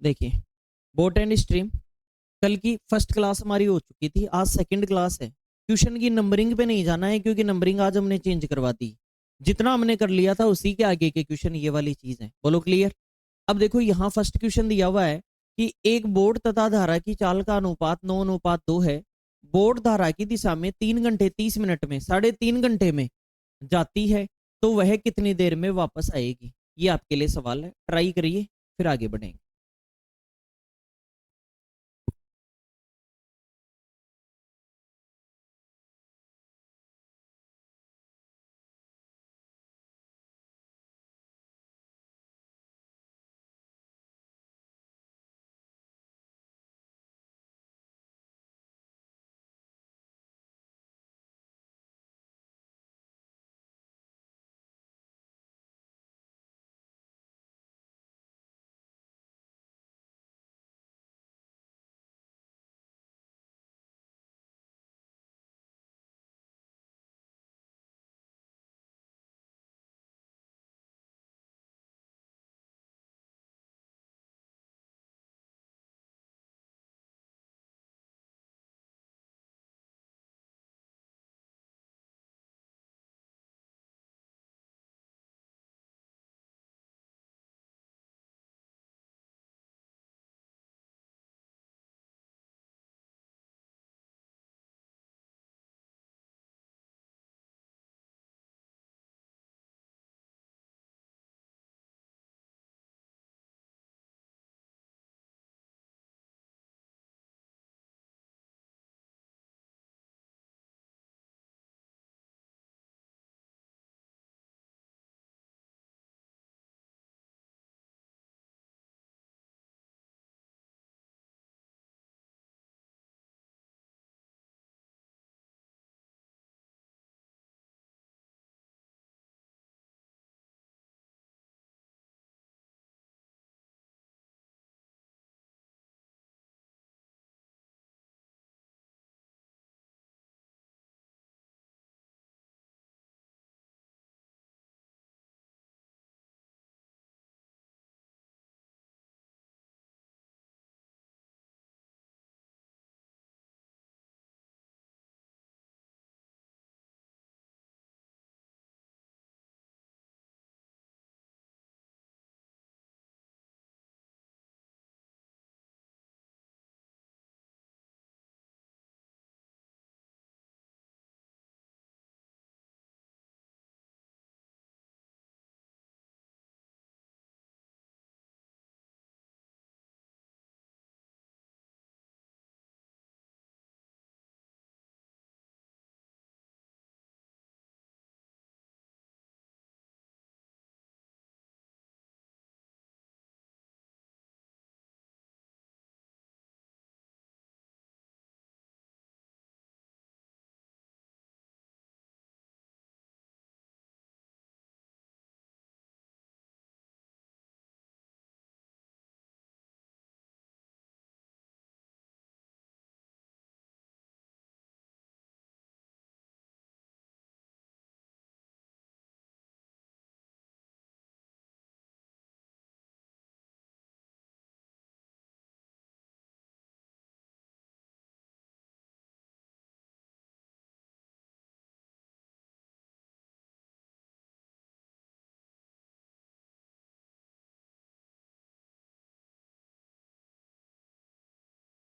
देखिए, boat and stream कल की फर्स्ट क्लास हमारी हो चुकी थी, आज सेकंड क्लास है। ट्यूशन की नंबरिंग पे नहीं जाना है क्योंकि नंबरिंग आज हमने चेंज करवा दी। जितना हमने कर लिया था उसी के आगे के क्वेश्चन ये वाली चीज है। बोलो क्लियर। अब देखो यहाँ फर्स्ट क्वेश्चन दिया हुआ है कि एक बोर्ड तथा धारा की चाल का अनुपात 9:2 है। बोर्ड धारा की दिशा में 3 घंटे 30 मिनट में 3.5 घंटे में जाती है, तो वह कितनी देर में वापस आएगी। ये आपके लिए सवाल है, ट्राई करिए फिर आगे बढ़ेंगे।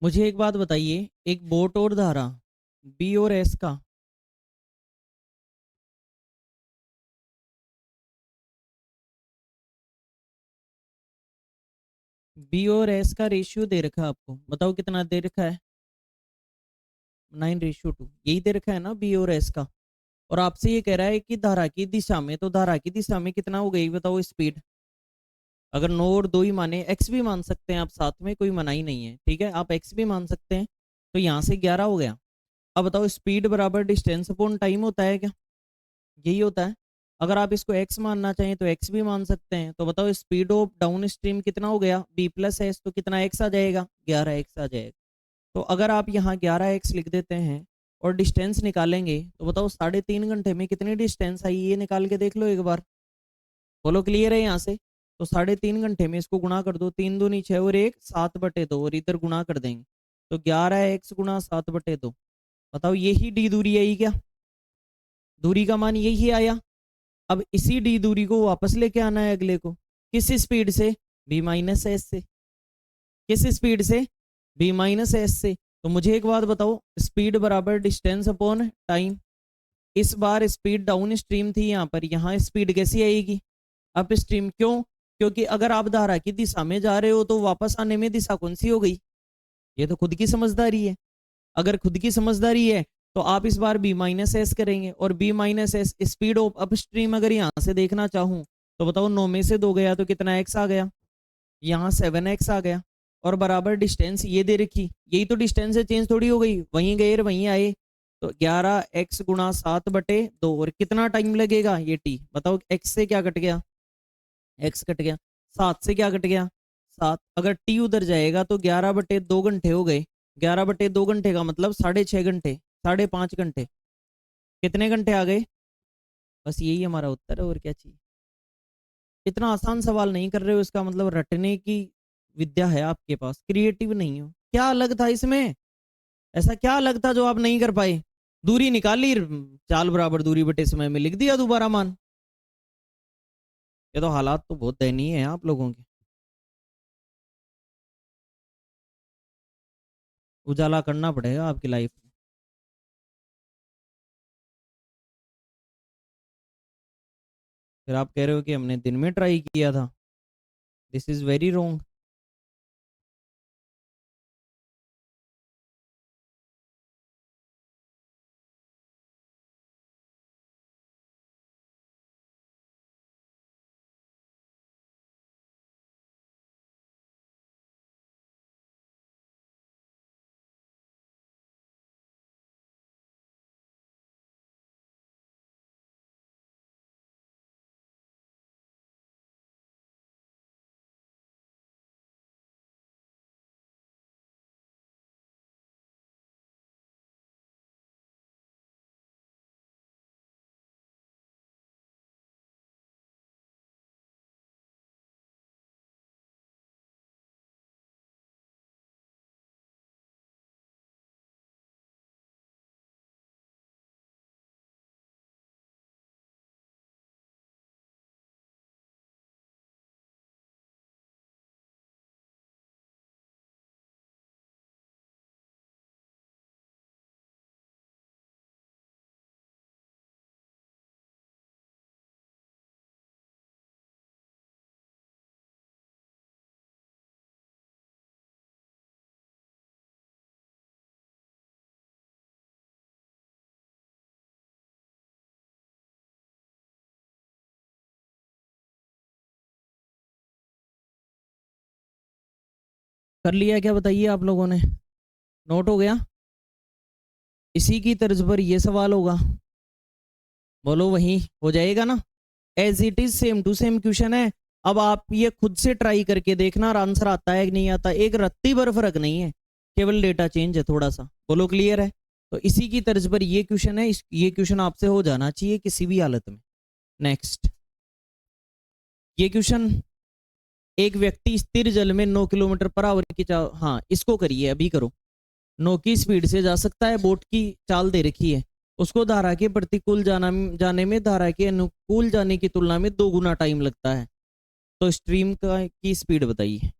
मुझे एक बात बताइए, एक बोट और धारा बी और एस का बी और एस का रेशियो दे रखा है आपको, बताओ कितना दे रखा है। 9:2 यही दे रखा है ना बी और एस का। और आपसे ये कह रहा है कि धारा की दिशा में, तो धारा की दिशा में कितना हो गई बताओ स्पीड। अगर 9 और 2 ही माने, एक्स भी मान सकते हैं आप साथ में, कोई मना ही नहीं है, ठीक है, आप एक्स भी मान सकते हैं। तो यहाँ से 11 हो गया। अब बताओ स्पीड बराबर डिस्टेंस अपॉन टाइम होता है क्या, यही होता है। अगर आप इसको एक्स मानना चाहें तो एक्स भी मान सकते हैं। तो बताओ स्पीड ऑफ डाउन स्ट्रीम कितना हो गया, बी प्लस एस, तो कितना एक्स आ जाएगा, 11x आ जाएगा। तो अगर आप यहाँ 11x लिख देते हैं और डिस्टेंस निकालेंगे तो बताओ 3.5 घंटे में कितनी डिस्टेंस आई, ये निकाल के देख लो एक बार। बोलो क्लियर है यहाँ से। तो 3.5 घंटे में इसको गुणा कर दो, 3 दूनी 6 और 1 7/2 और इधर गुणा कर देंगे तो 11x गुणा 7/2। बताओ यही डी दूरी आई क्या? दूरी का मान यही आया। अब इसी डी दूरी को वापस लेके आना है अगले को, किस स्पीड से? b-s से। किस स्पीड से? b-s से। तो मुझे एक बात बताओ, स्पीड बराबर डिस्टेंस अपॉन टाइम। इस बार स्पीड डाउन स्ट्रीम थी यहाँ पर, यहाँ स्पीड कैसी आएगी? Up stream. क्यों? क्योंकि अगर आप धारा की दिशा में जा रहे हो तो वापस आने में दिशा कौन सी हो गई? ये तो खुद की समझदारी है। अगर खुद की समझदारी है तो आप इस बार b-s करेंगे, और b-s speed of up stream अगर यहाँ से देखना चाहूँ तो बताओ 9 में से 2 गया तो कितना x आ गया? यहाँ 7x आ गया। और बराबर डिस्टेंस ये दे रखी, यही तो डिस्टेंस है, चेंज थोड़ी हो गई, वहीं गए वहीं आए। तो 11x गुणा 7/2 और कितना टाइम लगेगा ये t? बताओ x से क्या कट गया? x कट गया। 7 से क्या कट गया? 7। अगर t उधर जाएगा तो 11/2 घंटे हो गए। 11/2 घंटे का मतलब 6.5 घंटे, 5.5 घंटे। कितने घंटे आ गए? बस यही हमारा उत्तर है, और क्या चाहिए। इतना आसान सवाल नहीं कर रहे हो इसका मतलब रटने की विद्या है आपके पास, क्रिएटिव नहीं हो। क्या अलग था इसमें? ऐसा क्या अलग था जो आप नहीं कर पाए? दूरी निकाली, चाल बराबर दूरी बटे समय में लिख दिया दोबारा मान। ये तो हालात तो बहुत दयनीय है आप लोगों के। उजाला करना पड़ेगा आपकी लाइफ में। फिर आप कह रहे हो कि हमने दिन में ट्राई किया था। This is very wrong. कर लिया क्या बताइए आप लोगों ने? नोट हो गया? इसी की तर्ज पर ये सवाल होगा। बोलो वही हो जाएगा ना? As it is same to same question है। अब आप ये खुद से ट्राई करके देखना आंसर आता है कि नहीं आता। एक रत्ती भर फर्क नहीं है, केवल डेटा चेंज है थोड़ा सा। बोलो क्लियर है? तो इसी की तर्ज पर ये क्वेश्चन है, ये क्वेश्चन आपसे हो जाना चाहिए किसी भी हालत में। नेक्स्ट ये क्वेश्चन, एक व्यक्ति स्थिर जल में 9 किलोमीटर पर आवर की चाल, हाँ इसको करिए अभी करो। 9 की स्पीड से जा सकता है, बोट की चाल दे रखी है। उसको धारा के प्रतिकूल जाने में धारा के अनुकूल जाने की तुलना में 2 गुना टाइम लगता है। तो स्ट्रीम का की स्पीड बताइए।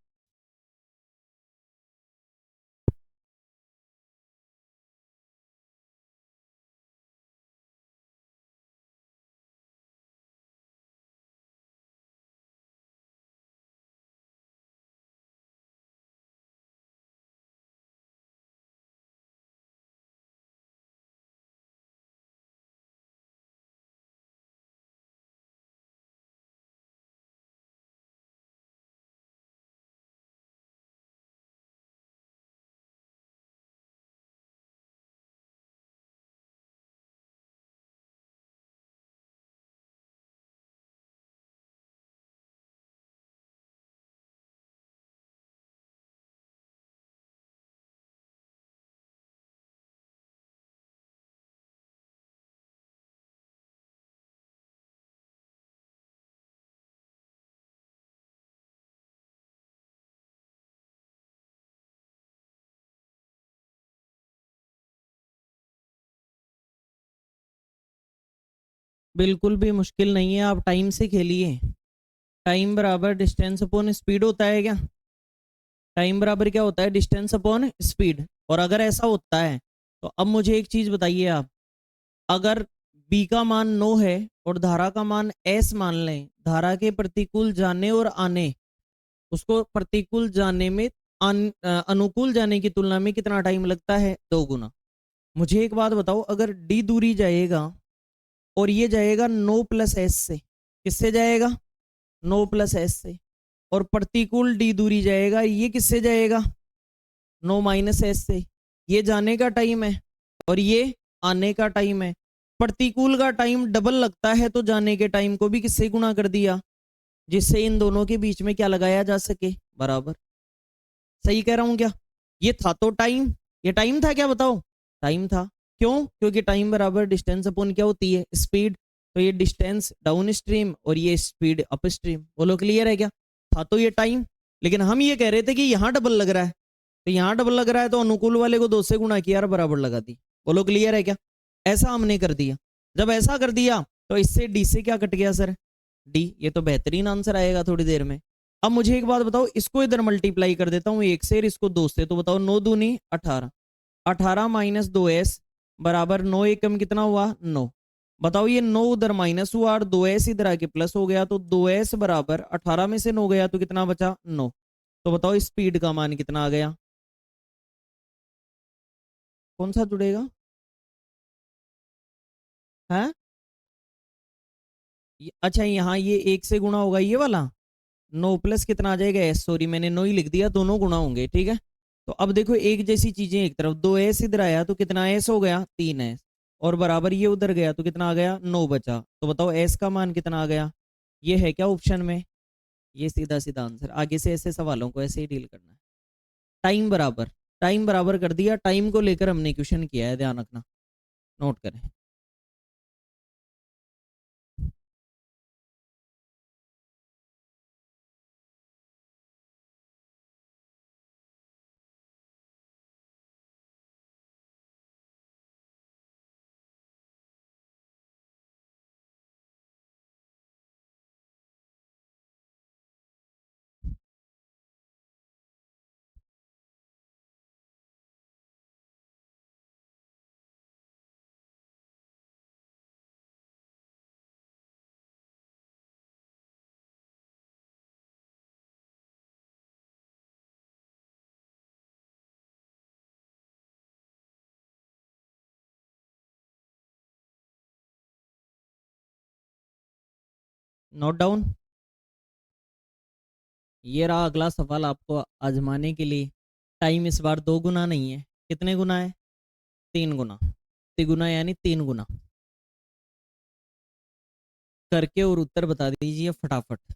बिल्कुल भी मुश्किल नहीं है, आप टाइम से खेलिए। टाइम बराबर डिस्टेंस अपॉन स्पीड होता है क्या? टाइम बराबर क्या होता है? Distance upon speed. और अगर ऐसा होता है तो अब मुझे एक चीज बताइए आप, अगर बी का मान 9 है और धारा का मान एस मान लें, धारा के प्रतिकूल जाने और आने, उसको प्रतिकूल जाने में अनुकूल जाने की तुलना में कितना टाइम लगता है? 2 गुना। मुझे एक बात बताओ, अगर डी दूरी जाएगा और ये जाएगा 9 प्लस एस से, किससे जाएगा? 9 प्लस एस से। और प्रतिकूल डी दूरी जाएगा, ये किससे जाएगा? 9 माइनस एस से। ये जाने का टाइम है और ये आने का टाइम है। प्रतिकूल का टाइम डबल लगता है तो जाने के टाइम को भी किससे गुणा कर दिया, जिससे इन दोनों के बीच में क्या लगाया जा सके? बराबर। सही कह रहा हूं क्या? ये था तो टाइम, ये टाइम था क्या बताओ? टाइम था। क्यों? क्योंकि टाइम बराबर डिस्टेंस अपॉन क्या होती है? स्पीड। तो ये डिस्टेंस डाउन स्ट्रीम और ये स्पीड अप स्ट्रीम। बोलो क्लियर है क्या? था तो ये टाइम, लेकिन हम ये कह रहे थे कि यहाँ डबल लग रहा है, तो यहाँ डबल लग रहा है तो अनुकूल वाले को 2 से गुणा किया और बराबर लगा दी। बोलो क्लियर है क्या? ऐसा हमने कर दिया। जब ऐसा कर दिया तो इससे डी से क्या कट गया सर? डी। ये तो बेहतरीन आंसर आएगा थोड़ी देर में। अब मुझे एक बात बताओ, इसको इधर मल्टीप्लाई कर देता हूँ 1 से और इसको 2 से, तो बताओ 9 दूनी 18, 18 माइनस 2s बराबर 9 एकम कितना हुआ? 9। बताओ ये 9 उधर माइनस हुआ और 2s इधर आके प्लस हो गया, तो 2s बराबर 18 में से 9 गया तो कितना बचा? 9। तो बताओ स्पीड का मान कितना आ गया? कौन सा जुड़ेगा? है? अच्छा यहाँ ये 1 से गुणा होगा ये वाला, 9 प्लस कितना आ जाएगा? एस। सॉरी मैंने 9 ही लिख दिया, दोनों गुणा होंगे, ठीक है। तो अब देखो एक जैसी चीजें एक तरफ, 2s इधर आया तो कितना एस हो गया? 3s। और बराबर ये उधर गया तो कितना आ गया? 9 बचा। तो बताओ एस का मान कितना आ गया? ये है क्या ऑप्शन में? ये सीधा सीधा आंसर। आगे से ऐसे सवालों को ऐसे ही डील करना है। टाइम बराबर, टाइम बराबर कर दिया। टाइम को लेकर हमने क्वेश्चन किया है, ध्यान रखना, नोट करें। Note down. ये रहा अगला सवाल आपको आजमाने के लिए। टाइम इस बार 2 गुना नहीं है, कितने गुना है? 3 गुना। तिगुना यानी 3 गुना। करके और उत्तर बता दीजिए फटाफट।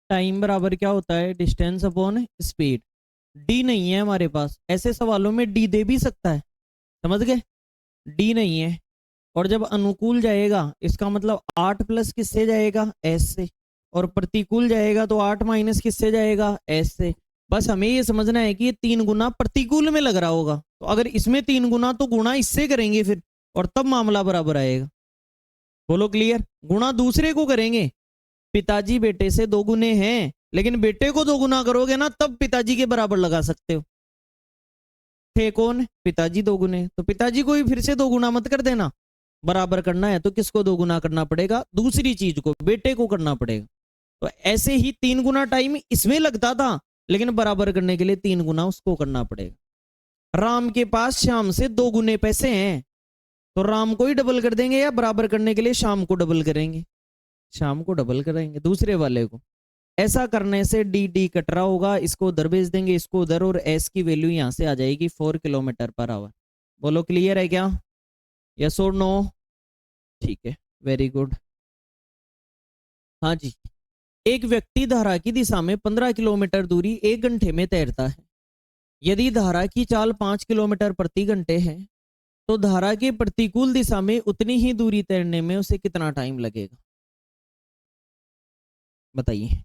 टाइम बराबर क्या होता है? Distance upon speed. डी नहीं है हमारे पास, ऐसे सवालों में डी दे भी सकता है, समझ गए? डी नहीं है। और जब अनुकूल जाएगा इसका मतलब 8 प्लस किससे जाएगा? एस से। और प्रतिकूल जाएगा तो 8 माइनस किससे जाएगा? एस से। बस हमें ये समझना है कि ये 3 गुना प्रतिकूल में लग रहा होगा, तो अगर इसमें 3 गुना तो गुणा इससे करेंगे फिर, और तब मामला बराबर आएगा। बोलो क्लियर? गुणा दूसरे को करेंगे। पिताजी बेटे से 2 गुने हैं, लेकिन बेटे को 2 गुना करोगे ना तब पिताजी के बराबर लगा सकते हो। थे कौन? पिताजी 2 गुने, तो पिताजी को ही फिर से 2 गुना मत कर देना। बराबर करना है तो किसको 2 गुना करना पड़ेगा? दूसरी चीज को, बेटे को करना पड़ेगा। तो ऐसे ही 3 गुना टाइम इसमें लगता था, लेकिन बराबर करने के लिए 3 गुना उसको करना पड़ेगा। राम के पास श्याम से 2 गुने पैसे हैं, तो राम को ही डबल कर देंगे या बराबर करने के लिए शाम को डबल करेंगे? शाम को डबल करेंगे दूसरे वाले को। ऐसा करने से डी डी कट रहा होगा, इसको उधर भेज देंगे, इसको उधर, और एस की वैल्यू यहां से आ जाएगी 4 किलोमीटर पर आवर। बोलो क्लियर है क्या? यस और नो? ठीक है, वेरी गुड। हाँ जी। एक व्यक्ति धारा की दिशा में 15 किलोमीटर दूरी 1 घंटे में तैरता है। यदि धारा की चाल 5 किलोमीटर प्रति घंटे है तो धारा के प्रतिकूल दिशा में उतनी ही दूरी तैरने में उसे कितना टाइम लगेगा? बताइए।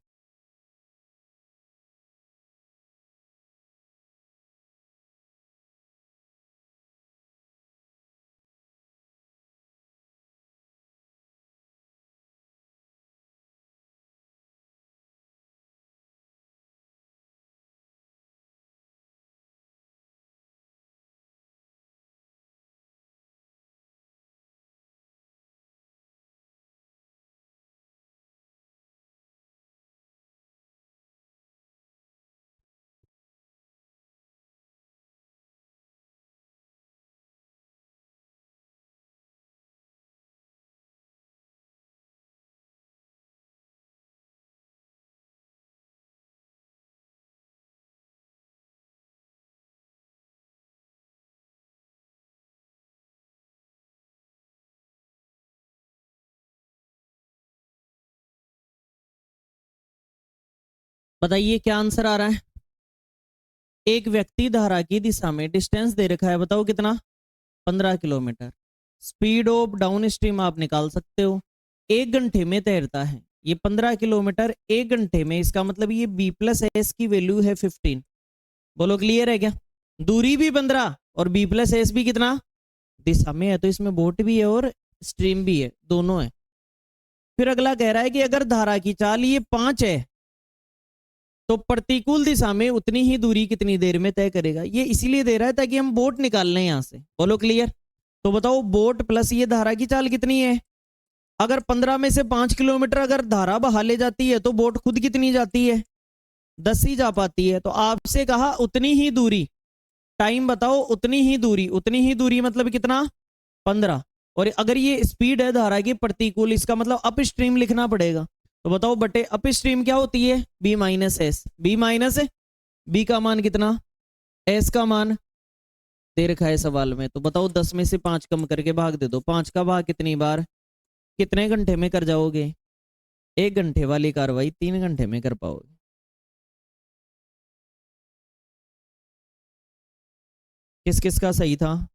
बताइए क्या आंसर आ रहा है? एक व्यक्ति धारा की दिशा में डिस्टेंस दे रखा है, बताओ कितना? 15 kilometre. Speed of down stream आप निकाल सकते हो। 1 घंटे में तैरता है ये 15 किलोमीटर 1 घंटे में, इसका मतलब ये बी प्लस एस की वैल्यू है 15। बोलो क्लियर है क्या? दूरी भी 15 और बी प्लस एस भी कितना? दिशा में है तो इसमें बोट भी है और स्ट्रीम भी है, दोनों है। फिर अगला कह रहा है कि अगर धारा की चाल ये 5 है तो प्रतिकूल दिशा में उतनी ही दूरी कितनी देर में तय करेगा? ये इसीलिए दे रहा है ताकि हम बोट निकाल लें यहां से। बोलो क्लियर? तो बताओ बोट प्लस ये धारा की चाल कितनी है? अगर 15 में से 5 किलोमीटर अगर धारा बहा ले जाती है तो बोट खुद कितनी जाती है? 10 ही जा पाती है। तो आपसे कहा उतनी ही दूरी, टाइम बताओ, उतनी ही दूरी, उतनी ही दूरी मतलब कितना? 15। और अगर ये स्पीड है धारा की प्रतिकूल, इसका मतलब अप स्ट्रीम लिखना पड़ेगा। तो बताओ बटे अप स्ट्रीम क्या होती है? B minus s. B minus b का मान कितना? एस का मान दे रखा है सवाल में। तो बताओ 10 में से 5 कम करके भाग दे दो। 5 का भाग कितनी बार? कितने घंटे में कर जाओगे? 1 घंटे वाली कार्रवाई 3 घंटे में कर पाओगे। किस किस का सही था?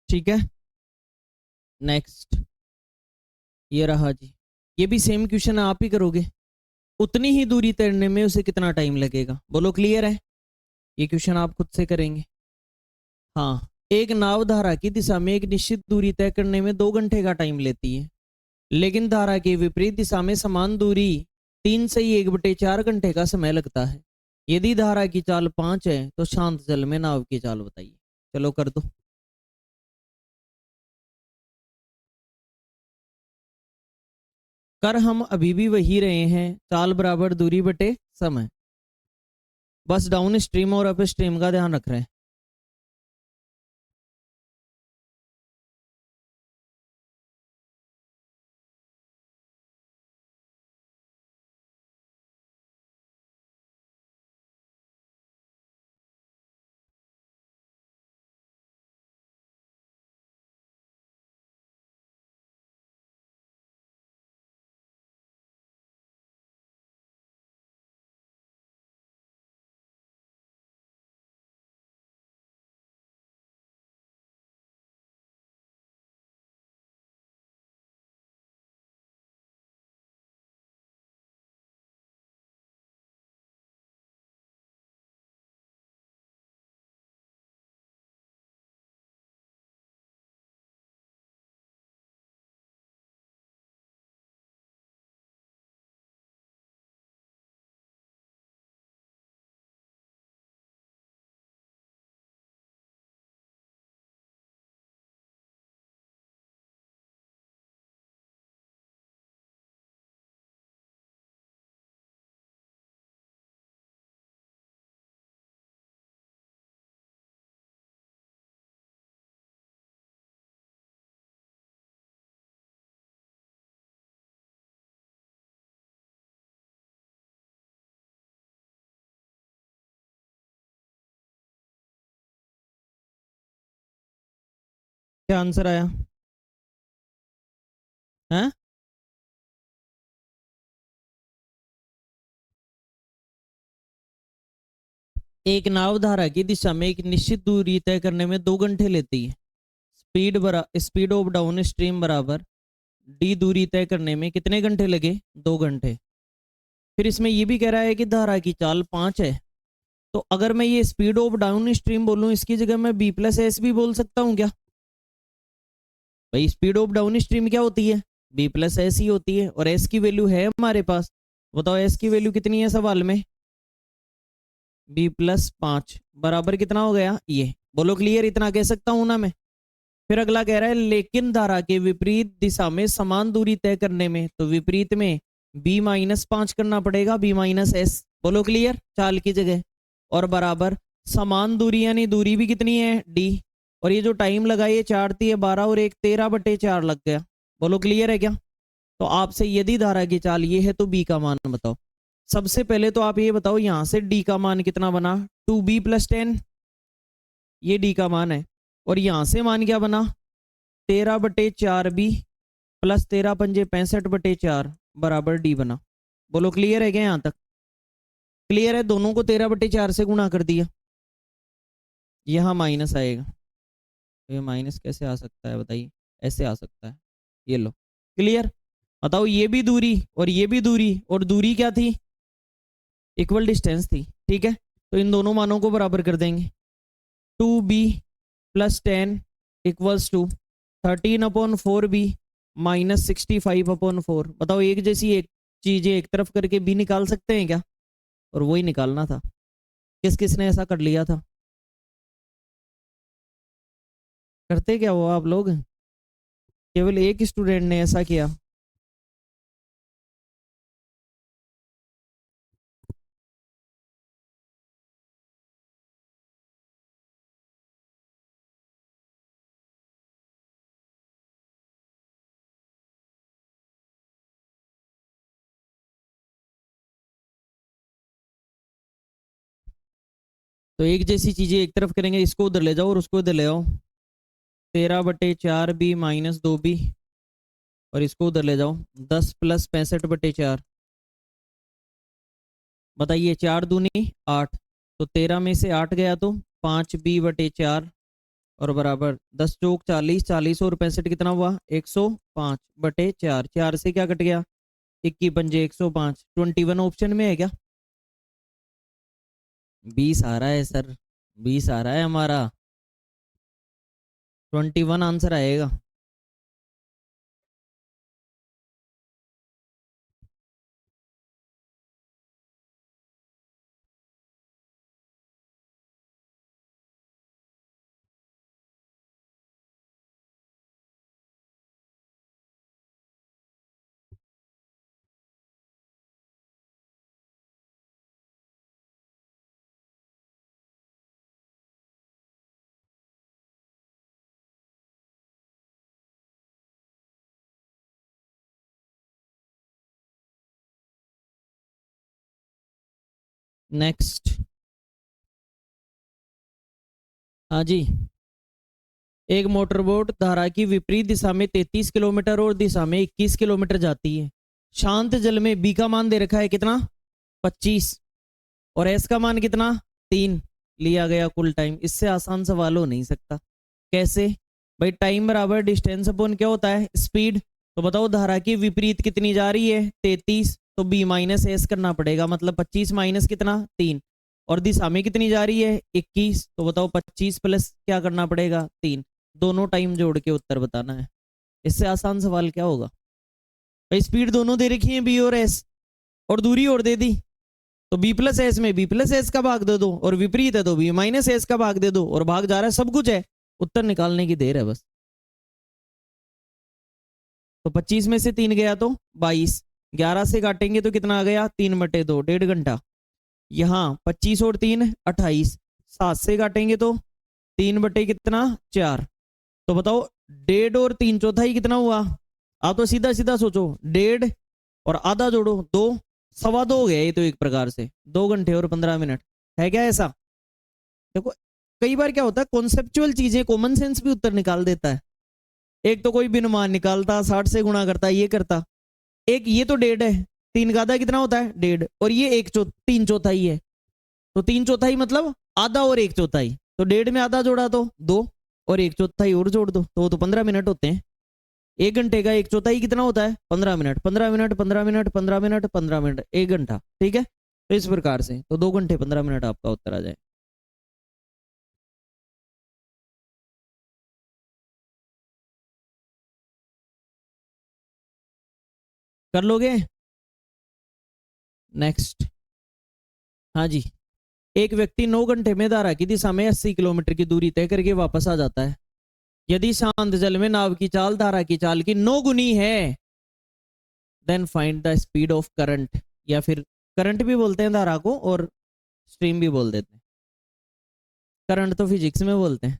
ठीक है, नेक्स्ट ये रहा जी। ये भी सेम क्वेश्चन आप ही करोगे। उतनी ही दूरी तैरने में उसे कितना टाइम लगेगा? बोलो क्लियर है? ये क्वेश्चन आप खुद से करेंगे। हाँ, एक नाव धारा की दिशा में एक निश्चित दूरी तय करने में 2 घंटे का टाइम लेती है, लेकिन धारा की विपरीत दिशा में समान दूरी 3 से 1/4 घंटे का समय लगता है। यदि धारा की चाल 5 है तो शांत जल में नाव की चाल बताइए। चलो कर दो। कर हम अभी भी वही रहे हैं, चाल बराबर दूरी बटे समय। बस डाउन स्ट्रीम और अप स्ट्रीम का ध्यान रख रहे हैं। क्या आंसर आया है? एक नाव धारा की दिशा में एक निश्चित दूरी तय करने में 2 घंटे लेती है। स्पीड ऑफ डाउन स्ट्रीम बराबर डी दूरी तय करने में कितने घंटे लगे? 2 घंटे। फिर इसमें ये भी कह रहा है कि धारा की चाल 5 है। तो अगर मैं ये स्पीड ऑफ डाउन स्ट्रीम बोलूं, इसकी जगह मैं बी प्लस एस भी बोल सकता हूं क्या? भाई स्पीड ऑफ डाउन स्ट्रीम क्या होती है? बी प्लस एस ही होती है, और एस की वैल्यू है हमारे पास। बताओ एस की वैल्यू कितनी है सवाल में? बी प्लस 5 बराबर कितना हो गया? ये बोलो क्लियर, इतना कह सकता हूं ना मैं। फिर अगला कह रहा है लेकिन धारा के विपरीत दिशा में समान दूरी तय करने में, तो विपरीत में b-5 करना पड़ेगा, b-s। बोलो क्लियर, चाल की जगह। और बराबर समान दूरी, यानी दूरी भी कितनी है? d। और ये जो टाइम लगा, ये 4 × 12 और 1 13/4 लग गया। बोलो क्लियर है क्या? तो आपसे यदि धारा की चाल ये है तो b का मान बताओ। सबसे पहले तो आप ये बताओ यहां से d का मान कितना बना? 2b + 10, ये d का मान है। और यहां से मान क्या बना? 13/4b + 13 × 5 = 65/4 बराबर d बना। बोलो क्लियर है क्या? यहां तक क्लियर है? दोनों को 13/4 से गुणा कर दिया, यहां माइनस आएगा। तो ये माइनस कैसे आ सकता है बताइए? ऐसे आ सकता है, ये लो क्लियर। बताओ ये भी दूरी और ये भी दूरी, और दूरी क्या थी? इक्वल डिस्टेंस थी, ठीक है। तो इन दोनों मानों को बराबर कर देंगे। 2b + 10 = 13/4b - 65/4। बताओ एक जैसी एक चीजें एक तरफ करके b निकाल सकते हैं क्या? और वही निकालना था। किस किसने ऐसा कर लिया था? करते क्या हो आप लोग? केवल एक स्टूडेंट ने ऐसा किया। तो एक जैसी चीजें एक तरफ करेंगे, इसको उधर ले जाओ और उसको उधर ले आओ। 13/4b - 2b, और इसको उधर ले जाओ। 10 + 65/4। बताइए 4 दूनी 8, तो 13 में से 8 गया तो 5b/4, और बराबर 10 चौक 40, 40 और 65 कितना हुआ? 105/4। 4 से क्या कट गया? 21 पंजे 105। 21 ऑप्शन में है क्या? 20 आ रहा है सर, 20 आ रहा है हमारा। 21 आंसर आएगा। नेक्स्ट। हाँ जी। एक मोटरबोट धारा की विपरीत दिशा में 33 किलोमीटर और दिशा में 21 किलोमीटर जाती है। शांत जल में बी का मान दे रखा है कितना? 25, और एस का मान कितना? 3 लिया गया कुल टाइम। इससे आसान सवाल हो नहीं सकता। कैसे भाई? टाइम बराबर डिस्टेंस अपॉन क्या होता है? स्पीड। तो बताओ धारा की विपरीत कितनी जा रही है? 33, तो b - एस करना पड़ेगा, मतलब 25 माइनस कितना? 3। और दिशा में कितनी जा रही है? 21, तो बताओ 25 प्लस क्या करना पड़ेगा? 3। दोनों टाइम जोड़ के उत्तर बताना है। इससे आसान सवाल क्या होगा भाई? स्पीड दोनों दे रखी है, बी और एस, और दूरी और दे दी, तो b + s में b + s का भाग दे दो, और विपरीत है तो b - s का भाग दे दो, और भाग जा रहा है, सब कुछ है। उत्तर निकालने की देर है बस। तो 25 में से 3 गया तो 22, 11 से काटेंगे तो कितना आ गया? 3/2, 1.5 घंटा। यहाँ 25 और 3 28, 7 से काटेंगे तो 3/4। तो बताओ 1.5 और 3/4 कितना हुआ? आप तो सीधा सीधा सोचो, 1.5 और आधा जोड़ो 2, 2.25 हो गया ये तो एक प्रकार से। 2 घंटे और 15 मिनट है क्या ऐसा? देखो कई बार क्या होता है, कॉन्सेप्चुअल चीजें, कॉमन सेंस भी उत्तर निकाल देता है। एक तो कोई बिन मान निकालता, 60 से गुणा करता, ये करता। एक ये तो 1.5 है, 3 का आधा कितना होता है 1.5, और ये 3 चौथाई है, तो 3 चौथाई मतलब आधा और 1 चौथाई, तो 1.5 में आधा जोड़ा तो 2, और 1 चौथाई और जोड़ दो तो 15 मिनट होते हैं। 1 घंटे का 1 चौथाई कितना होता है 15 minute, 15 minute 15 minute 15 minute 15 minute 1 घंटा, ठीक है। तो इस प्रकार से तो 2 घंटे 15 मिनट आपका उत्तर आ जाए। कर लोगे? नेक्स्ट। हाँ जी। एक व्यक्ति 9 घंटे में धारा की दिशा में 80 किलोमीटर की दूरी तय करके वापस आ जाता है। यदि शांत जल में नाव की चाल धारा की चाल की 9 गुनी है, then find the speed of current, या फिर करंट भी बोलते हैं धारा को और स्ट्रीम भी बोल देते हैं। करंट तो फिजिक्स में बोलते हैं।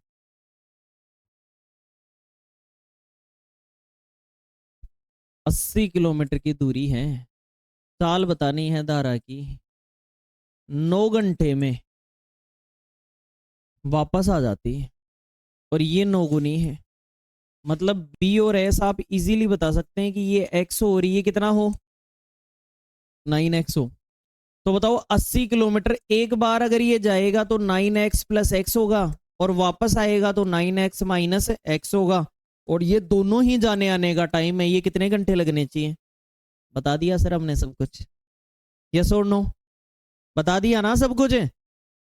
अस्सी किलोमीटर की दूरी है, चाल बतानी है धारा की, 9 घंटे में वापस आ जाती है, और ये 9 गुनी है, मतलब बी और एस आप इजीली बता सकते हैं कि ये एक्स हो और ये कितना हो 9x हो। तो बताओ 80 किलोमीटर एक बार अगर ये जाएगा तो 9x प्लस एक्स होगा, और वापस आएगा तो 9x माइनस एक्स होगा, और ये दोनों ही जाने आने का टाइम है, ये कितने घंटे लगने चाहिए? बता दिया सर हमने सब कुछ, यस और नो? बता दिया ना सब कुछ।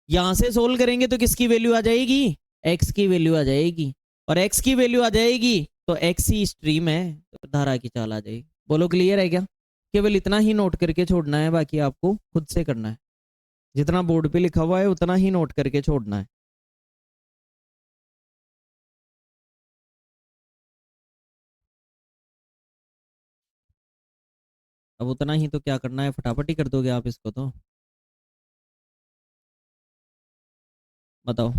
यहां से सोल्व करेंगे तो किसकी वैल्यू आ जाएगी? एक्स की वैल्यू आ जाएगी, और एक्स की वैल्यू आ जाएगी तो एक्स ही स्ट्रीम है, तो धारा की चाल आ जाएगी। बोलो क्लियर है क्या? केवल इतना ही नोट करके छोड़ना है, बाकी आपको खुद से करना है। जितना बोर्ड पे लिखा हुआ है उतना ही नोट करके छोड़ना है। अब उतना ही तो क्या करना है, फटाफट ही कर दोगे आप इसको तो। बताओ,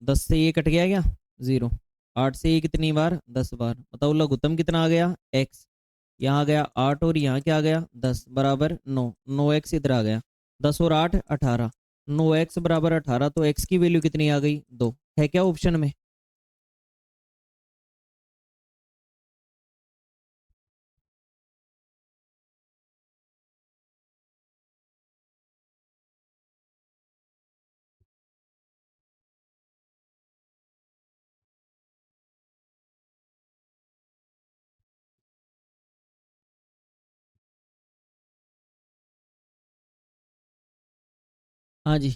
10 से ये कट गया क्या? 0। 8 से ये कितनी बार? 10 बार। बताओ लघुत्तम कितना आ गया? x। यहाँ आ गया 8 और यहाँ क्या आ गया 10 बराबर 9, 9x इधर आ गया, 10 और 8 18, 9x बराबर 18, तो x की वैल्यू कितनी आ गई 2, है क्या ऑप्शन में? हाँ जी।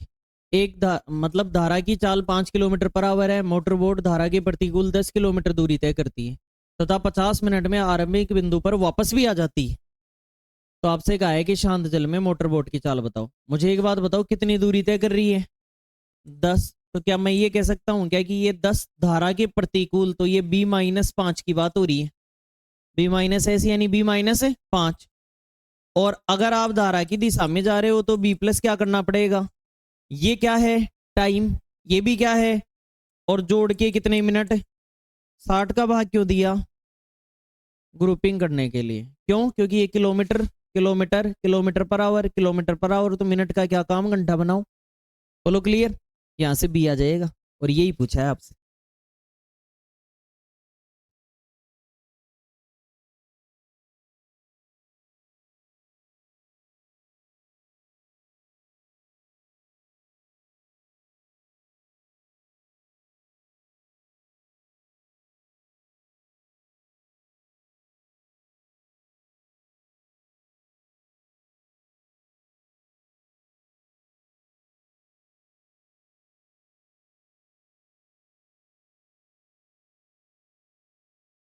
मतलब धारा की चाल 5 किलोमीटर पर आवर है, मोटर बोट धारा के प्रतिकूल 10 किलोमीटर दूरी तय करती है तथा 50 मिनट में आरंभिक बिंदु पर वापस भी आ जाती है। तो आपसे कहा है कि शांत जल में मोटर बोट की चाल बताओ। मुझे एक बात बताओ, कितनी दूरी तय कर रही है? 10। तो क्या मैं ये कह सकता हूँ क्या कि ये 10 धारा के प्रतिकूल, तो ये b-5 की बात हो रही है, b-s यानी b-5। और अगर आप धारा की दिशा में जा रहे हो तो b+ क्या करना पड़ेगा? ये क्या है? टाइम। ये भी क्या है? और जोड़ के कितने मिनट? 60 का भाग क्यों दिया? ग्रुपिंग करने के लिए। क्यों? क्योंकि ये kilometre kilometre kilometre per hour, kilometre per hour, तो मिनट का क्या काम? घंटा बनाओ। बोलो क्लियर? यहां से बी आ जाएगा, और यही पूछा है आपसे।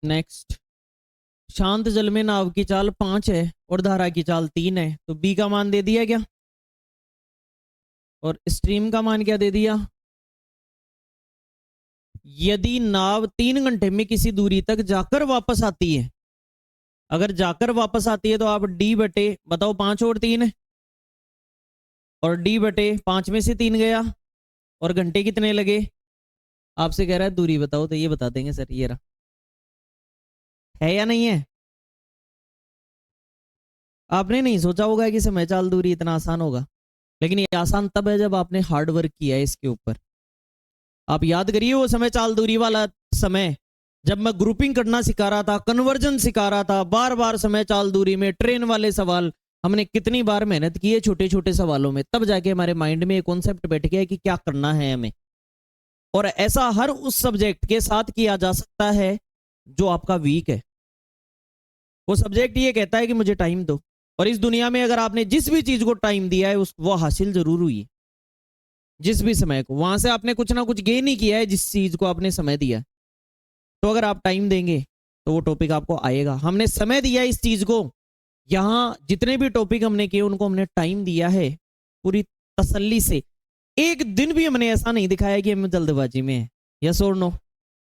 नेक्स्ट। शांत जल में नाव की चाल 5 है और धारा की चाल 3 है, तो बी का मान दे दिया क्या? और स्ट्रीम का मान क्या दे दिया? यदि नाव 3 घंटे में किसी दूरी तक जाकर वापस आती है, अगर जाकर वापस आती है तो आप डी बटे बताओ 5 और 3, और डी बटे 5 में से 3 गया, और घंटे कितने लगे? आपसे कह रहा है दूरी बताओ, तो ये बता देंगे सर, ये रहा। है या नहीं है? आपने नहीं सोचा होगा कि समय चाल दूरी इतना आसान होगा, लेकिन ये आसान तब है जब आपने हार्ड वर्क किया है इसके ऊपर। आप याद करिए वो समय चाल दूरी वाला समय जब मैं ग्रुपिंग करना सिखा रहा था, कन्वर्जन सिखा रहा था, बार बार समय चाल दूरी में, ट्रेन वाले सवाल, हमने कितनी बार मेहनत की है छोटे छोटे सवालों में, तब जाके हमारे माइंड में एक कॉन्सेप्ट बैठ गया कि क्या करना है हमें। और ऐसा हर उस सब्जेक्ट के साथ किया जा सकता है जो आपका वीक है। वो सब्जेक्ट ये कहता है कि मुझे टाइम दो, और इस दुनिया में अगर आपने जिस भी चीज को टाइम दिया है उस वो हासिल जरूर हुई है। जिस भी समय को, वहां से आपने कुछ ना कुछ गेन ही किया है जिस चीज को आपने समय दिया। तो अगर आप टाइम देंगे तो वो टॉपिक आपको आएगा। हमने समय दिया इस चीज को, यहाँ जितने भी टॉपिक हमने किए उनको हमने टाइम दिया है पूरी तसल्ली से। एक दिन भी हमने ऐसा नहीं दिखाया कि हम जल्दबाजी में है। यस और नो?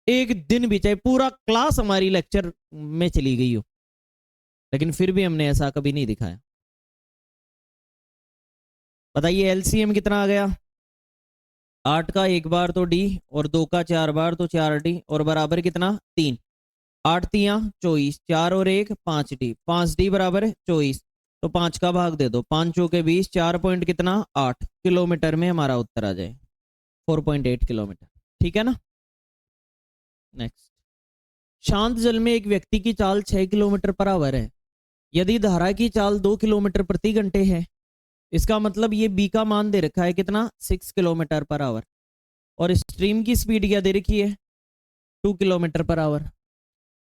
एक दिन भी, चाहे पूरा क्लास हमारी लेक्चर में चली गई हो, लेकिन फिर भी हमने ऐसा कभी नहीं दिखाया। बताइए एलसीएम कितना आ गया? 8 का एक बार तो डी, और 2 का 4 बार तो 4 डी, और बराबर कितना? 3। 8 तियां 24, 4 और 1 5 डी, 5 डी बराबर 24। तो 5 का भाग दे दो, 5 चौके 20, 4 पॉइंट कितना? 8 किलोमीटर में हमारा उत्तर आ जाए, 4.8 किलोमीटर। ठीक है ना? नेक्स्ट। शांत जल में एक व्यक्ति की चाल 6 किलोमीटर पर आवर है। यदि धारा की चाल 2 किलोमीटर प्रति घंटे है, इसका मतलब ये बी का मान दे रखा है कितना? 6 किलोमीटर पर आवर। और स्ट्रीम की स्पीड क्या दे रखी है? 2 किलोमीटर पर आवर।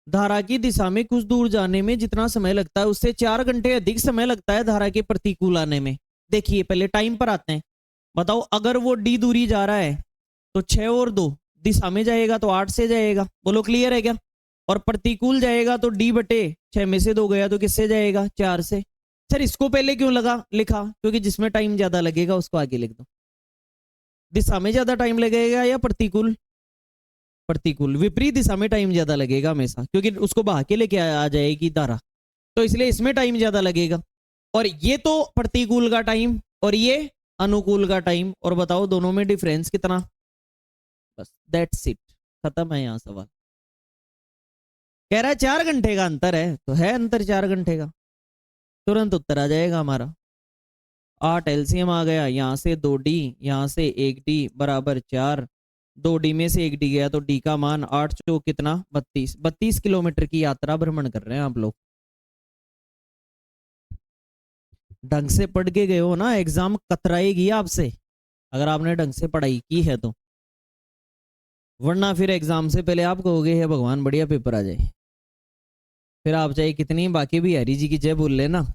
धारा की दिशा में कुछ दूर जाने में जितना समय लगता है उससे 4 घंटे अधिक समय लगता है धारा के प्रतिकूल आने में। देखिए पहले टाइम पर आते हैं। बताओ अगर वो डी दूरी जा रहा है तो 6 और 2 दिशा में जाएगा तो 8 से जाएगा। बोलो क्लियर है क्या? और प्रतिकूल जाएगा तो डी बटे 6 में से 2 गया तो किससे जाएगा? 4 से। सर इसको पहले क्यों लिखा? क्योंकि जिसमें टाइम ज्यादा लगेगा उसको आगे लिख दो। दिशा में ज्यादा टाइम लगेगा या प्रतिकूल? प्रतिकूल। विपरीत दिशा में टाइम ज्यादा लगेगा हमेशा, क्योंकि उसको बहा के लेके आ जाएगी धारा, तो इसलिए इसमें टाइम ज्यादा लगेगा। और ये तो प्रतिकूल का टाइम और ये अनुकूल का टाइम, और बताओ दोनों में डिफरेंस कितना? बस दैट्स इट, खत्म है यहाँ सवाल। कह रहा है 4 घंटे का अंतर है तो है अंतर 4 घंटे का, तुरंत उत्तर आ जाएगा हमारा। 8 एलसीएम आ गया, यहाँ से 2 डी, यहाँ से 1 डी बराबर 4। 2 डी में से 1 डी गया तो डी का मान 8 चौक कितना? 32 किलोमीटर की यात्रा भ्रमण कर रहे हैं आप लोग। ढंग से पढ़ के गए हो ना, एग्जाम कतराएगी आपसे अगर आपने ढंग से पढ़ाई की है तो। वरना फिर एग्जाम से पहले आप कहोगे हे भगवान बढ़िया पेपर आ जाए, फिर आप चाहे कितनी बाकी भी हरी जी की जय बोल लेना,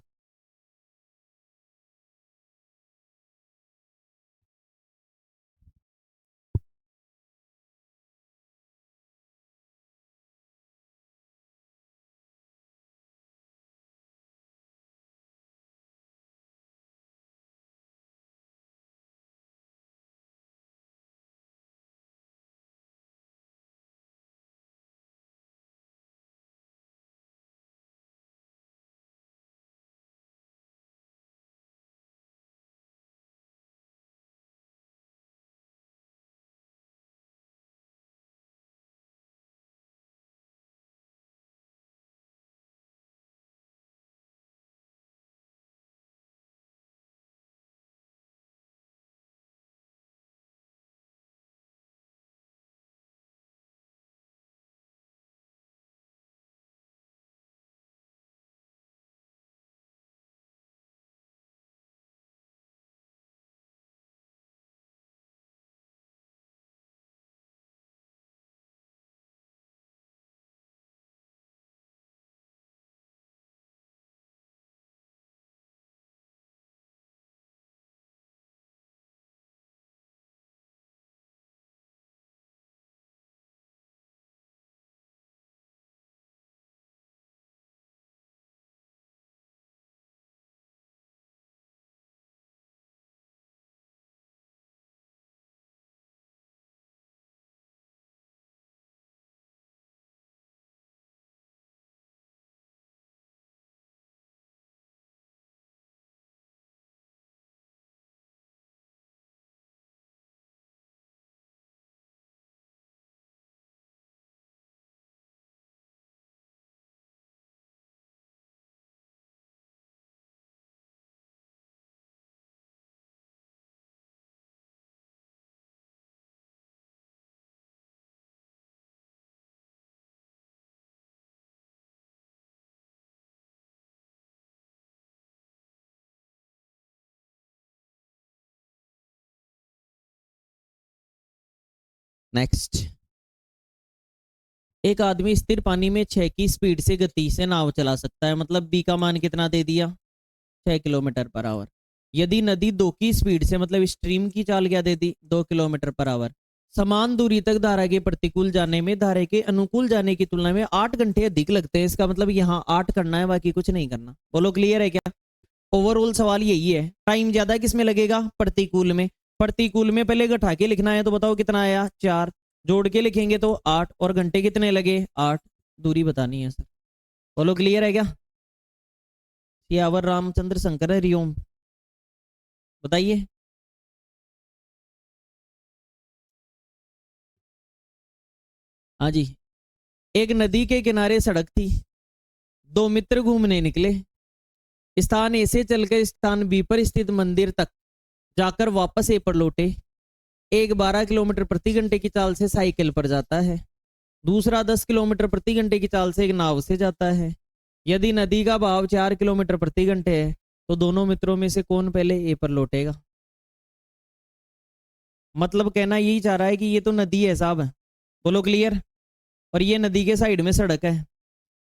नेक्स्ट, एक आदमी स्थिर पानी में 6 की स्पीड से गति से नाव चला सकता है, मतलब बी का मान कितना दे दिया, 6 किलोमीटर पर आवर। यदि नदी 2 की स्पीड से, मतलब स्ट्रीम की चाल क्या दे दी, 2 किलोमीटर पर आवर, समान दूरी तक धारा के प्रतिकूल जाने में धारा के अनुकूल जाने की तुलना में 8 घंटे अधिक लगते हैं। इसका मतलब यहाँ 8 करना है, बाकी कुछ नहीं करना। बोलो क्लियर है क्या? ओवरऑल सवाल यही है। टाइम ज्यादा किस में लगेगा, प्रतिकूल में। प्रतिकूल में पहले घटा के लिखना है, तो बताओ कितना आया, 4। जोड़ के लिखेंगे तो 8, और घंटे कितने लगे, 8। दूरी बतानी है सर। बोलो क्लियर है क्या? सियावर रामचंद्र शंकर हरिओम, बताइए। हाँ जी। एक नदी के किनारे सड़क थी, दो मित्र घूमने निकले। स्थान ए से चलकर स्थान बी पर स्थित मंदिर तक जाकर वापस ए पर लौटे। एक 12 किलोमीटर प्रति घंटे की चाल से साइकिल पर जाता है, दूसरा 10 किलोमीटर प्रति घंटे की चाल से एक नाव से जाता है। यदि नदी का बहाव 4 किलोमीटर प्रति घंटे है, तो दोनों मित्रों में से कौन पहले ए पर लौटेगा? मतलब कहना यही चाह रहा है कि ये तो नदी है साहब। बोलो क्लियर। और ये नदी के साइड में सड़क है।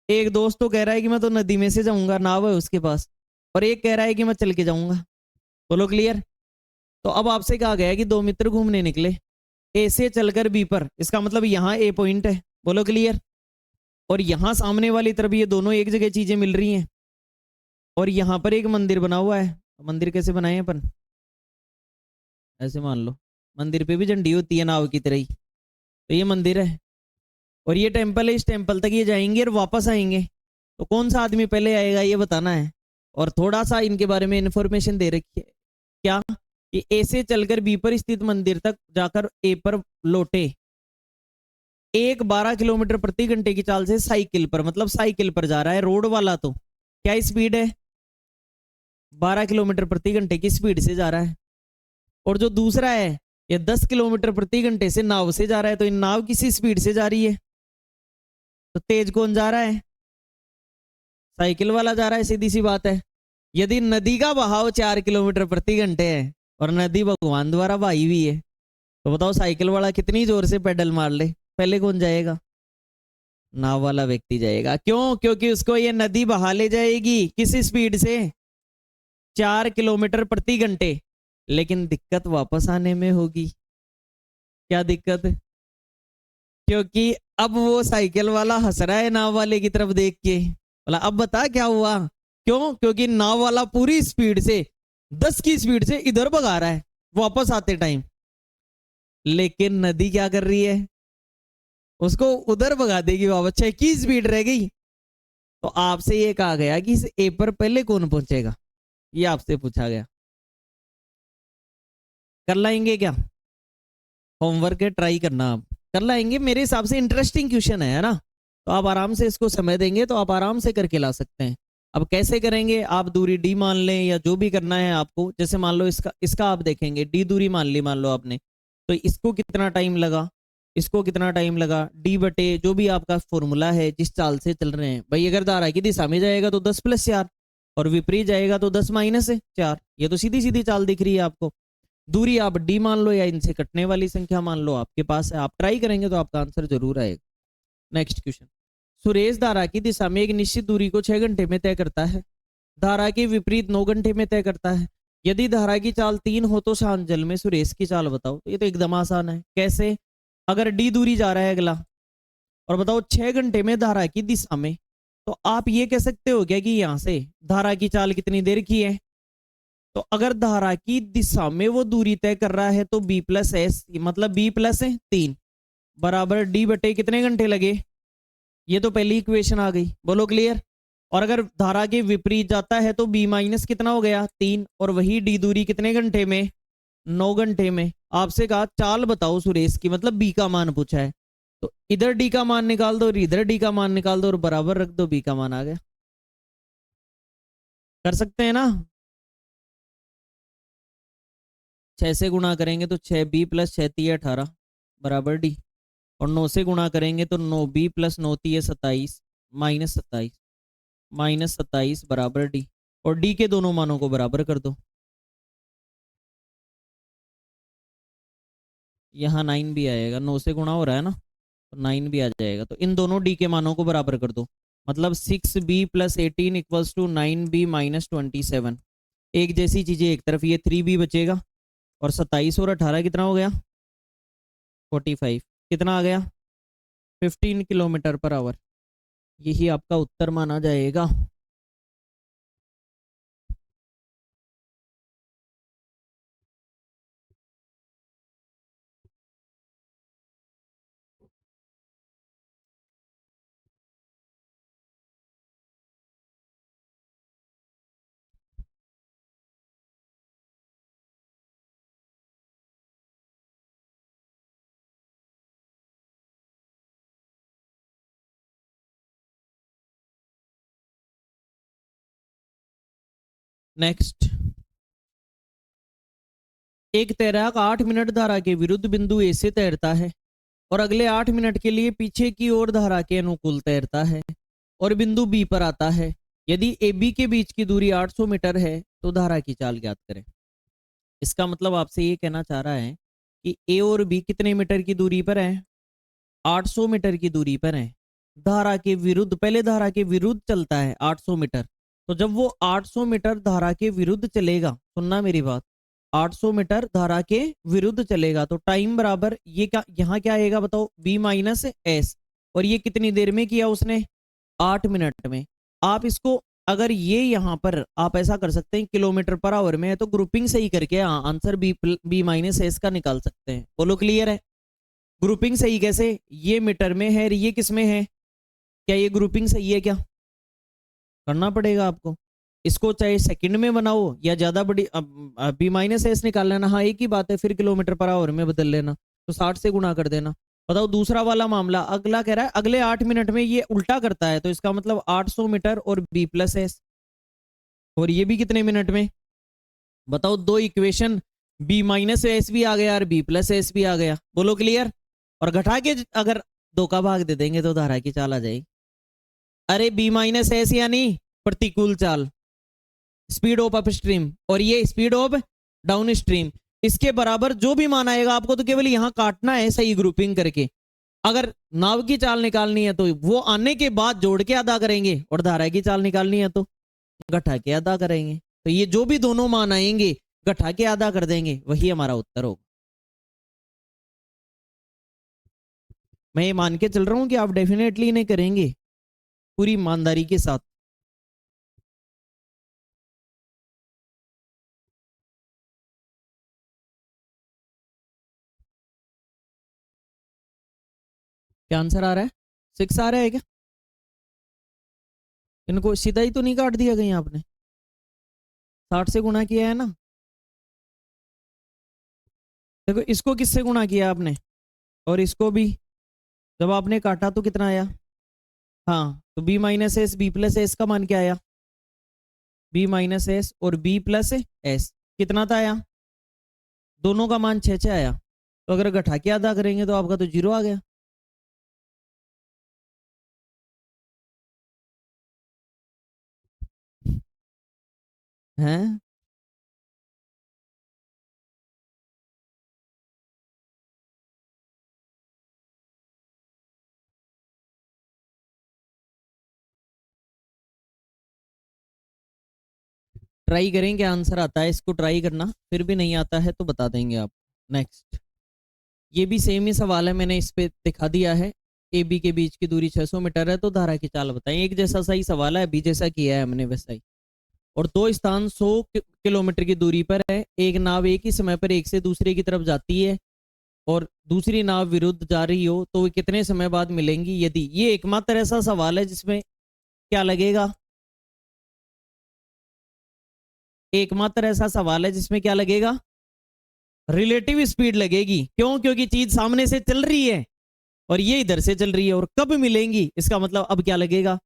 एक दोस्त तो कह रहा है कि मैं तो नदी में से जाऊंगा, नाव है उसके पास, और एक कह रहा है कि मैं चल के जाऊंगा। बोलो क्लियर। तो अब आपसे कहा गया है कि दो मित्र घूमने निकले, ए से चलकर बी पर, इसका मतलब यहाँ ए पॉइंट है। बोलो क्लियर। और यहाँ सामने वाली तरफ ये दोनों एक जगह चीजें मिल रही हैं, और यहाँ पर एक मंदिर बना हुआ है। मंदिर कैसे बनाए अपन, ऐसे मान लो, मंदिर पे भी झंडी होती है नाव की तरह ही। तो ये मंदिर है और ये टेम्पल है, इस टेम्पल तक ये जाएंगे और वापस आएंगे। तो कौन सा आदमी पहले आएगा ये बताना है। और थोड़ा सा इनके बारे में इंफॉर्मेशन दे रखी है, क्या कि ए से चलकर बी पर स्थित मंदिर तक जाकर ए पर लौटे। एक 12 किलोमीटर प्रति घंटे की चाल से साइकिल पर, मतलब साइकिल पर जा रहा है, रोड वाला तो क्या स्पीड है, 12 किलोमीटर प्रति घंटे की स्पीड से जा रहा है। और जो दूसरा है ये 10 किलोमीटर प्रति घंटे से नाव से जा रहा है। तो इन नाव किसी स्पीड से जा रही है, तो तेज कौन जा रहा है, साइकिल वाला जा रहा है, सीधी सी बात है। यदि नदी का बहाव 4 किलोमीटर प्रति घंटे है और नदी भगवान द्वारा बहाई हुई है, तो बताओ साइकिल वाला कितनी जोर से पेडल मार ले, पहले कौन जाएगा, नाव वाला व्यक्ति जाएगा। क्यों? क्योंकि उसको ये नदी बहा ले जाएगी, किस स्पीड से, 4 किलोमीटर प्रति घंटे। लेकिन दिक्कत वापस आने में होगी। क्या दिक्कत? क्योंकि अब वो साइकिल वाला हंस रहा है नाव वाले की तरफ देख के, बोला अब बता क्या हुआ। क्यों? क्योंकि नाव वाला पूरी स्पीड से 10 की स्पीड से इधर भगा रहा है वापस आते टाइम, लेकिन नदी क्या कर रही है, उसको उधर भगा देगी वापस, 6 की स्पीड रह गई। तो आपसे ये कहा गया कि इस ए पर पहले कौन पहुंचेगा, ये आपसे पूछा गया। कर लाएंगे क्या, होमवर्क है, ट्राई करना, आप कर लाएंगे। मेरे हिसाब से इंटरेस्टिंग क्वेश्चन है ना, तो आप आराम से इसको समय देंगे तो आप आराम से करके ला सकते हैं। अब कैसे करेंगे, आप दूरी डी मान लें या जो भी करना है आपको। जैसे मान लो इसका इसका आप देखेंगे, डी दूरी मान ली, मान लो आपने, तो इसको कितना टाइम लगा, इसको कितना टाइम लगा, डी बटे जो भी आपका फॉर्मूला है जिस चाल से चल रहे हैं। भाई अगर धारा की दिशा में जाएगा तो 10 + 4, और विपरीत जाएगा तो 10 - 4। ये तो सीधी सीधी चाल दिख रही है आपको। दूरी आप डी मान लो या इनसे कटने वाली संख्या मान लो, आपके पास है, आप ट्राई करेंगे तो आपका आंसर जरूर आएगा। नेक्स्ट क्वेश्चन, सुरेश धारा की दिशा में एक निश्चित दूरी को 6 घंटे में तय करता है, धारा के विपरीत 9 घंटे में तय करता है। यदि धारा की चाल 3 हो तो शांत जल में सुरेश की चाल बताओ। तो ये तो एकदम आसान है। कैसे? अगर डी दूरी जा रहा है अगला, और बताओ 6 घंटे में धारा की दिशा में, तो आप ये कह सकते हो क्या कि यहां से धारा की चाल कितनी देर की है। तो अगर धारा की दिशा में वो दूरी तय कर रहा है तो b + s, मतलब b + 3 बराबर d बटे कितने घंटे लगे। ये तो पहली इक्वेशन आ गई। बोलो क्लियर। और अगर धारा के विपरीत जाता है तो b माइनस कितना हो गया, 3, और वही d दूरी कितने घंटे में, 9 घंटे में। आपसे कहा चाल बताओ सुरेश की, मतलब b का मान पूछा है, तो इधर d का मान निकाल दो और इधर d का मान निकाल दो और बराबर रख दो, b का मान आ गया। कर सकते हैं ना। 6 से गुणा करेंगे तो 6b + 6 × 18 बराबर d, और 9 से गुणा करेंगे तो 9b + 9 × 27 -27 बराबर d, और d के दोनों मानों को बराबर कर दो। यहाँ 9 भी आएगा, 9 से गुणा हो रहा है ना, तो 9 भी आ जाएगा। तो इन दोनों डी के मानों को बराबर कर दो, मतलब 6b + 18 = 9b - 27। एक जैसी चीजें एक तरफ, ये 3b बचेगा, और 27 और 18 कितना हो गया 45, कितना आ गया 15 km/h। यही आपका उत्तर माना जाएगा। नेक्स्ट, एक तैराक 8 मिनट धारा के विरुद्ध बिंदु ए से तैरता है और अगले 8 मिनट के लिए पीछे की ओर धारा के अनुकूल तैरता है और बिंदु बी पर आता है। यदि ए बी के बीच की दूरी 800 मीटर है तो धारा की चाल ज्ञात करें। इसका मतलब आपसे ये कहना चाह रहा है कि ए और बी कितने मीटर की दूरी पर है, 800 मीटर की दूरी पर है। धारा के विरुद्ध, पहले धारा के विरुद्ध चलता है 800 मीटर, तो जब वो 800 मीटर धारा के विरुद्ध चलेगा, सुनना मेरी बात, 800 मीटर धारा के विरुद्ध चलेगा तो टाइम बराबर ये क्या, यहाँ क्या आएगा बताओ, b - s। और ये कितनी देर में किया उसने, 8 मिनट में। आप इसको अगर ये यहाँ पर आप ऐसा कर सकते हैं km/h में है तो ग्रुपिंग सही करके आंसर b - s का निकाल सकते हैं। बोलो क्लियर है? ग्रुपिंग सही कैसे, ये मीटर में है, ये किस में है, क्या ये ग्रुपिंग सही है? क्या करना पड़ेगा आपको, इसको चाहे सेकंड में बनाओ या ज्यादा बड़ी b - s निकाल लेना। हाँ एक ही बात है, फिर km/h में बदल लेना, तो 60 से गुणा कर देना। बताओ दूसरा वाला मामला, अगला कह रहा है अगले 8 मिनट में ये उल्टा करता है, तो इसका मतलब 800 मीटर और b + s, और ये भी कितने मिनट में बताओ। दो इक्वेशन, b - s भी आ गया और b + s भी आ गया। बोलो क्लियर? और घटा के अगर 2 का भाग दे देंगे तो धारा की चाल आ जाएगी। अरे b - s यानी प्रतिकूल चाल, स्पीड ऑफ अपस्ट्रीम, और ये स्पीड ऑफ डाउन स्ट्रीम। इसके बराबर जो भी मान आएगा आपको तो केवल यहां काटना है सही ग्रुपिंग करके। अगर नाव की चाल निकालनी है तो वो आने के बाद जोड़ के अदा करेंगे, और धारा की चाल निकालनी है तो घटा के अदा करेंगे। तो ये जो भी दोनों मान आएंगे घटा के अदा कर देंगे, वही हमारा उत्तर होगा। मैं ये मान के चल रहा हूं कि आप डेफिनेटली इन्हें करेंगे पूरी ईमानदारी के साथ। क्या आंसर आ रहा है? 6 आ रहा है क्या? इनको सीधा ही तो नहीं काट दिया कहीं आपने, 60 से गुणा किया है ना। देखो इसको किससे गुणा किया आपने, और इसको भी जब आपने काटा तो कितना आया। हाँ तो b - s b + s का मान क्या आया, b - s और b + s कितना था आया, दोनों का मान 6 आया। तो अगर घटा के अदा करेंगे तो आपका तो 0 आ गया। हैं ट्राई करें, क्या आंसर आता है इसको ट्राई करना, फिर भी नहीं आता है तो बता देंगे आप। नेक्स्ट, ये भी सेम ही सवाल है, मैंने इस पे दिखा दिया है। ए बी के बीच की दूरी 600 मीटर है तो धारा की चाल बताएं। एक जैसा सही सवाल है, बी जैसा किया है हमने वैसा ही। और दो स्थान 100 किलोमीटर की दूरी पर है। एक नाव एक ही समय पर एक से दूसरे की तरफ जाती है और दूसरी नाव विरुद्ध जा रही हो तो वे कितने समय बाद मिलेंगी। यदि ये एकमात्र ऐसा सवाल है जिसमें क्या लगेगा, एकमात्र ऐसा सवाल है जिसमें क्या लगेगा, रिलेटिव स्पीड लगेगी। क्यों? क्योंकि चीज सामने से चल रही है और ये इधर से चल रही है, और कब मिलेंगी इसका मतलब अब क्या लगेगा,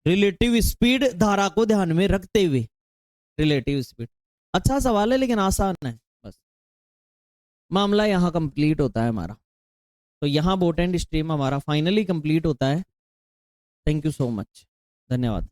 रिलेटिव स्पीड धारा को ध्यान में रखते हुए रिलेटिव स्पीड। अच्छा सवाल है लेकिन आसान है। बस मामला यहां कंप्लीट होता है हमारा, तो यहां बोट एंड स्ट्रीम हमारा फाइनली कंप्लीट होता है। थैंक यू सो मच, धन्यवाद।